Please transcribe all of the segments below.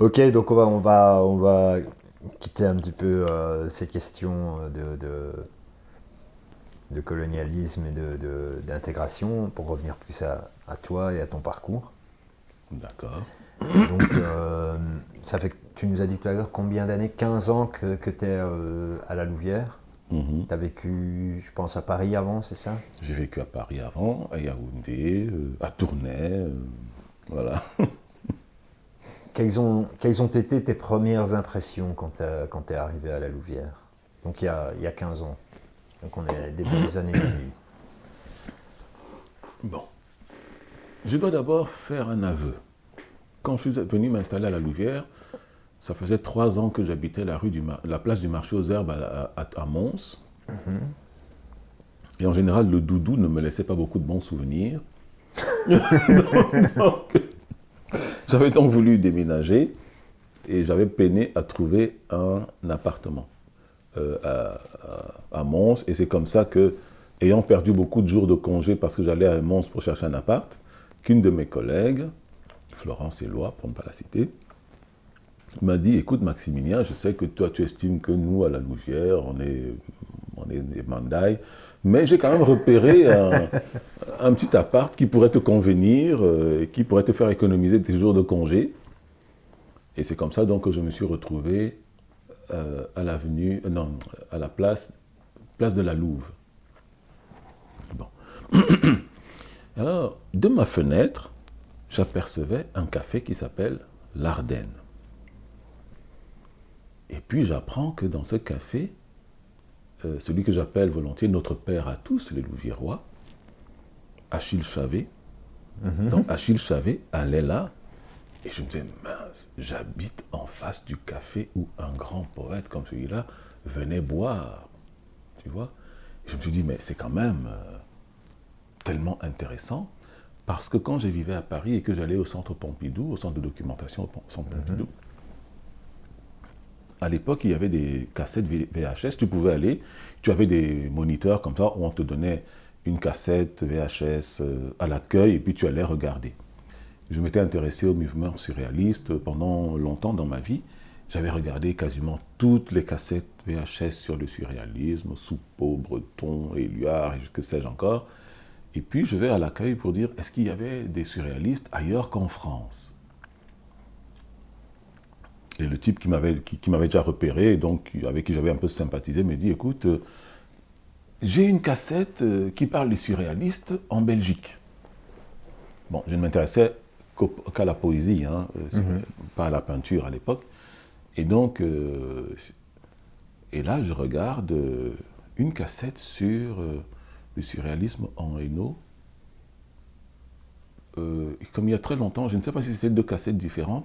Ok, donc on va quitter un petit peu ces questions de colonialisme et d'intégration pour revenir plus à toi et à ton parcours. D'accord. Donc, ça fait que tu nous as dit tout à l'heure combien d'années? 15 ans que tu es à la Louvière. Mhm. Tu as vécu, je pense, à Paris avant, c'est ça? J'ai vécu à Paris avant, à Yaoundé, à Tournai, voilà. Quelles ont été tes premières impressions quand tu es arrivé à la Louvière? Donc, il y a 15 ans. Donc, on est début des années 2000. Bon, je dois d'abord faire un aveu. Quand je suis venu m'installer à la Louvière, ça faisait 3 ans que j'habitais la place du marché aux herbes à Mons. Et en général, le doudou ne me laissait pas beaucoup de bons souvenirs. Donc, j'avais donc voulu déménager et j'avais peiné à trouver un appartement à Mons. Et c'est comme ça que, ayant perdu beaucoup de jours de congé parce que j'allais à Mons pour chercher un appart, qu'une de mes collègues, Florence Éloi, pour ne pas la citer, m'a dit, écoute Maximilien, je sais que toi tu estimes que nous, à la Louvière, on est des mandailles, mais j'ai quand même repéré un petit appart qui pourrait te convenir, et qui pourrait te faire économiser tes jours de congé. Et c'est comme ça donc que je me suis retrouvé à l'avenue, non, à la place de la Louve. Bon. Alors, de ma fenêtre, j'apercevais un café qui s'appelle l'Ardenne. Et puis j'apprends que dans ce café, celui que j'appelle volontiers notre père à tous, les Louviérois, Achille Chavet, donc Achille Chavet allait là, et je me disais, mince, j'habite en face du café où un grand poète comme celui-là venait boire, tu vois. Et je me suis dit, mais c'est quand même tellement intéressant, parce que quand je vivais à Paris et que j'allais au centre Pompidou, au centre de documentation au centre Pompidou, à l'époque, il y avait des cassettes VHS, tu pouvais aller, tu avais des moniteurs comme ça, où on te donnait une cassette VHS à l'accueil, et puis tu allais regarder. Je m'étais intéressé au mouvement surréaliste pendant longtemps dans ma vie. J'avais regardé quasiment toutes les cassettes VHS sur le surréalisme, Soupeau, Breton, Éluard, et que sais-je encore. Et puis je vais à l'accueil pour dire, est-ce qu'il y avait des surréalistes ailleurs qu'en France? Et le type qui m'avait déjà repéré, et donc avec qui j'avais un peu sympathisé, me dit, écoute, j'ai une cassette qui parle des surréalistes en Belgique. Bon, je ne m'intéressais qu'à la poésie, hein, pas à la peinture à l'époque. Et donc, et là, je regarde une cassette sur le surréalisme en Hainaut. Comme il y a très longtemps, je ne sais pas si c'était deux cassettes différentes,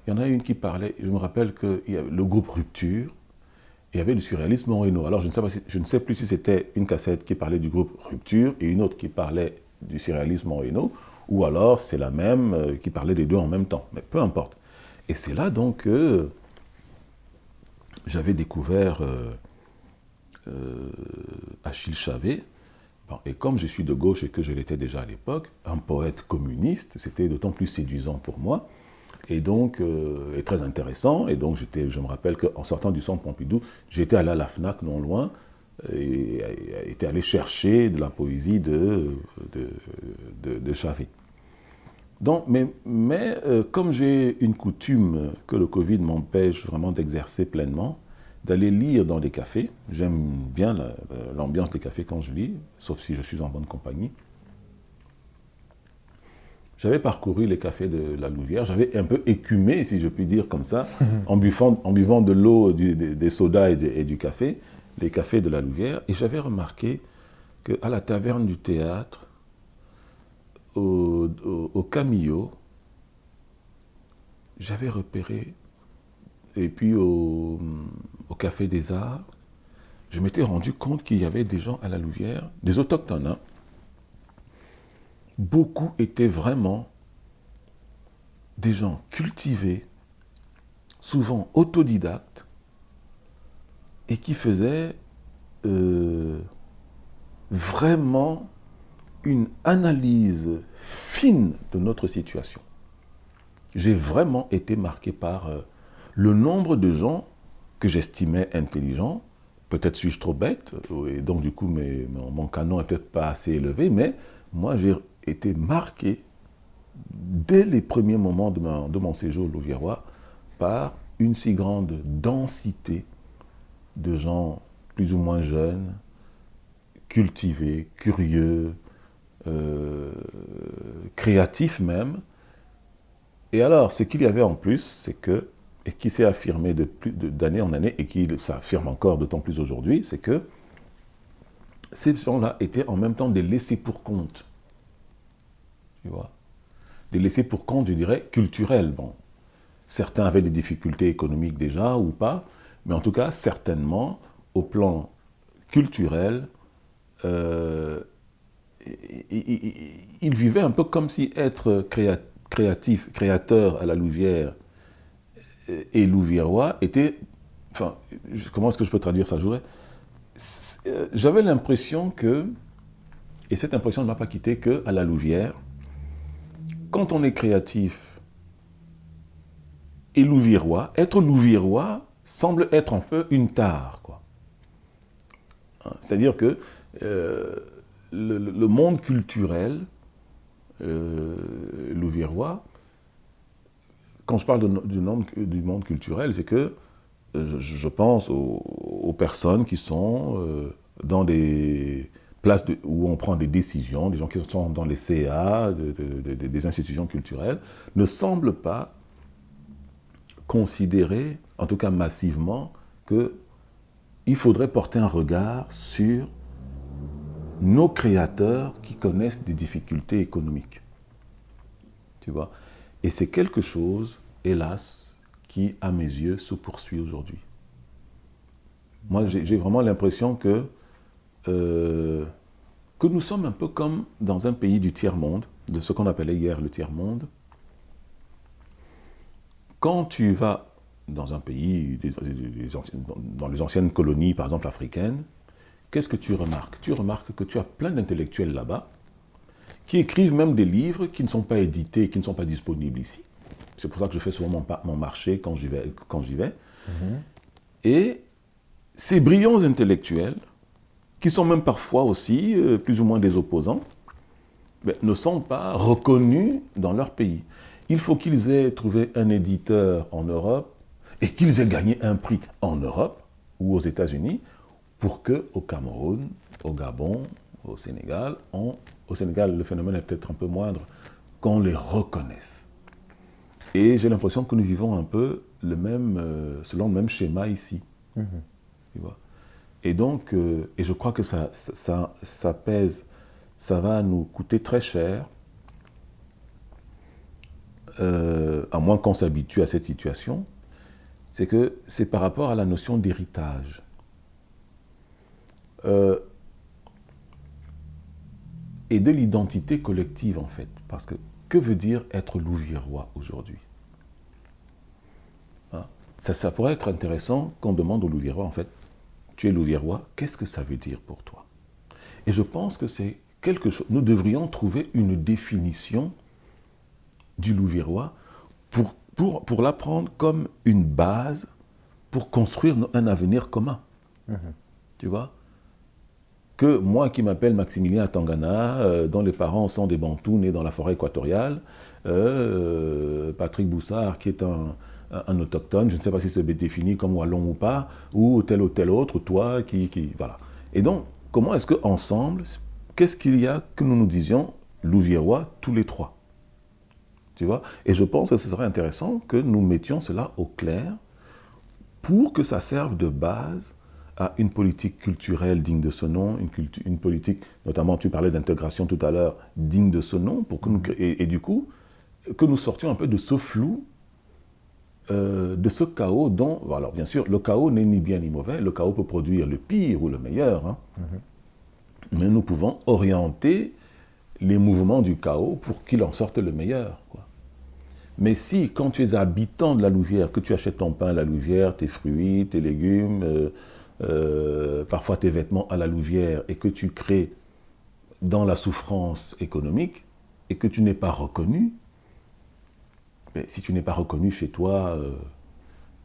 il y en a une qui parlait, je me rappelle que le groupe Rupture, et il y avait le surréalisme en Hainaut. Alors je ne sais plus si c'était une cassette qui parlait du groupe Rupture et une autre qui parlait du surréalisme en Hainaut, ou alors c'est la même qui parlait des deux en même temps, mais peu importe. Et c'est là donc que j'avais découvert Achille Chavet. Bon, et comme je suis de gauche et que je l'étais déjà à l'époque, un poète communiste, c'était d'autant plus séduisant pour moi, et donc, et très intéressant. Et donc, je me rappelle qu'en sortant du centre Pompidou, j'étais allé à la FNAC non loin, et était allé chercher de la poésie de Chavet. Donc, comme j'ai une coutume que le Covid m'empêche vraiment d'exercer pleinement, d'aller lire dans des cafés, j'aime bien l'ambiance des cafés quand je lis, sauf si je suis en bonne compagnie. J'avais parcouru les cafés de la Louvière, j'avais un peu écumé, si je puis dire comme ça, en buvant de l'eau, des sodas et du café, les cafés de la Louvière, et j'avais remarqué qu'à la taverne du théâtre, au Camillo, j'avais repéré, et puis au Café des Arts, je m'étais rendu compte qu'il y avait des gens à la Louvière, des autochtones, hein. Beaucoup étaient vraiment des gens cultivés, souvent autodidactes, et qui faisaient vraiment une analyse fine de notre situation. j'ai vraiment été marqué par le nombre de gens que j'estimais intelligents. Peut-être suis-je trop bête, et donc du coup mon canon n'est peut-être pas assez élevé, mais moi j'ai été marqué dès les premiers moments de mon séjour au Louviérois par une si grande densité de gens plus ou moins jeunes, cultivés, curieux, créatifs même. Et alors, ce qu'il y avait en plus, c'est que, et qui s'est affirmé d'année en année, et qui s'affirme encore d'autant plus aujourd'hui, c'est que ces gens-là étaient en même temps des laissés pour compte. Tu vois? Des laissés pour compte, je dirais, culturels. Bon, certains avaient des difficultés économiques déjà ou pas, mais en tout cas, certainement, au plan culturel, ils vivaient un peu comme si être créatif, créateur à la Louvière et louviérois était... Enfin, comment est-ce que je peux traduire ça? J'avais l'impression que, et cette impression ne m'a pas quitté, qu'à la Louvière, quand on est créatif et louviérois, être louviérois semble être un peu une tare, quoi. C'est-à-dire que le monde culturel louviérois, quand je parle du monde culturel, c'est que je pense aux personnes qui sont dans des places où on prend des décisions, des gens qui sont dans les CA, des institutions culturelles, ne semblent pas considérer, en tout cas massivement, qu'il faudrait porter un regard sur nos créateurs qui connaissent des difficultés économiques. Tu vois? Et c'est quelque chose, hélas, qui, à mes yeux, se poursuit aujourd'hui. Moi, j'ai vraiment l'impression que nous sommes un peu comme dans un pays du tiers-monde, de ce qu'on appelait hier le tiers-monde. Quand tu vas dans un pays, dans les anciennes colonies, par exemple africaines, qu'est-ce que tu remarques? Tu remarques que tu as plein d'intellectuels là-bas qui écrivent même des livres qui ne sont pas édités, qui ne sont pas disponibles ici. C'est pour ça que je fais souvent mon marché quand j'y vais. Et ces brillants intellectuels, qui sont même parfois aussi plus ou moins des opposants, ne sont pas reconnus dans leur pays. Il faut qu'ils aient trouvé un éditeur en Europe et qu'ils aient gagné un prix en Europe ou aux États-Unis pour qu'au Cameroun, au Gabon, au Sénégal, au Sénégal le phénomène est peut-être un peu moindre, qu'on les reconnaisse. Et j'ai l'impression que nous vivons un peu selon le même schéma ici. Tu vois? Et donc, et je crois que ça pèse, ça va nous coûter très cher, à moins qu'on s'habitue à cette situation, c'est que c'est par rapport à la notion d'héritage. Et de l'identité collective, en fait. Parce que veut dire être louviérois aujourd'hui? Hein? Ça pourrait être intéressant qu'on demande aux louviérois, en fait, tu es louviérois, qu'est-ce que ça veut dire pour toi? Et je pense que c'est quelque chose... Nous devrions trouver une définition du louviérois pour la prendre comme une base pour construire un avenir commun. Tu vois? Que moi qui m'appelle Maximilien Tangana, dont les parents sont des Bantous nés dans la forêt équatoriale, Patrick Boussard qui est un autochtone, je ne sais pas si c'est défini comme wallon ou pas, ou tel autre, toi voilà. Et donc, comment est-ce qu'ensemble, qu'est-ce qu'il y a que nous nous disions louviérois tous les trois? Tu vois? Et je pense que ce serait intéressant que nous mettions cela au clair pour que ça serve de base à une politique culturelle digne de ce nom, une politique, notamment tu parlais d'intégration tout à l'heure, digne de ce nom, pour que nous, et du coup, que nous sortions un peu de ce flou, de ce chaos dont, alors bien sûr, le chaos n'est ni bien ni mauvais, le chaos peut produire le pire ou le meilleur, hein, mais nous pouvons orienter les mouvements du chaos pour qu'il en sorte le meilleur, quoi. Mais si, quand tu es habitant de la Louvière, que tu achètes ton pain à la Louvière, tes fruits, tes légumes, parfois tes vêtements à la Louvière, et que tu crées dans la souffrance économique, et que tu n'es pas reconnu, Mais si tu n'es pas reconnu chez toi,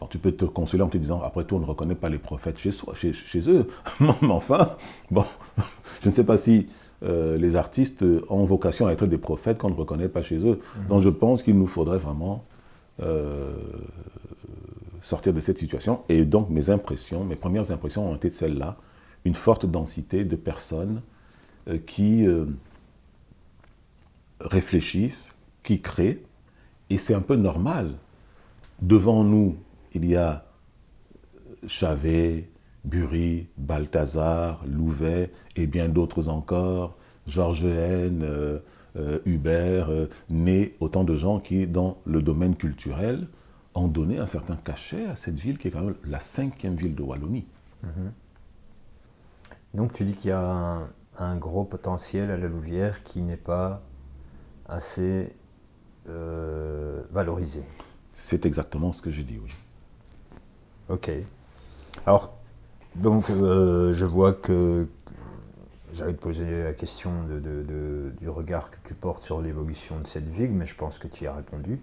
bon, tu peux te consoler en te disant, après tout, on ne reconnaît pas les prophètes chez eux. Mais enfin, bon, je ne sais pas si les artistes ont vocation à être des prophètes qu'on ne reconnaît pas chez eux. Donc je pense qu'il nous faudrait vraiment sortir de cette situation. Et donc mes premières impressions ont été celles-là, une forte densité de personnes qui réfléchissent, qui créent, et c'est un peu normal. Devant nous, il y a Chavet, Bury, Balthazar, Louvet et bien d'autres encore, Georges N, Hubert, Ney, autant de gens qui, dans le domaine culturel, ont donné un certain cachet à cette ville qui est quand même la 5e ville de Wallonie. Donc tu dis qu'il y a un gros potentiel à la Louvière qui n'est pas assez valorisé. C'est exactement ce que j'ai dit, oui. Ok. Alors, donc je vois que j'allais te poser la question du regard que tu portes sur l'évolution de cette ville, mais je pense que tu y as répondu.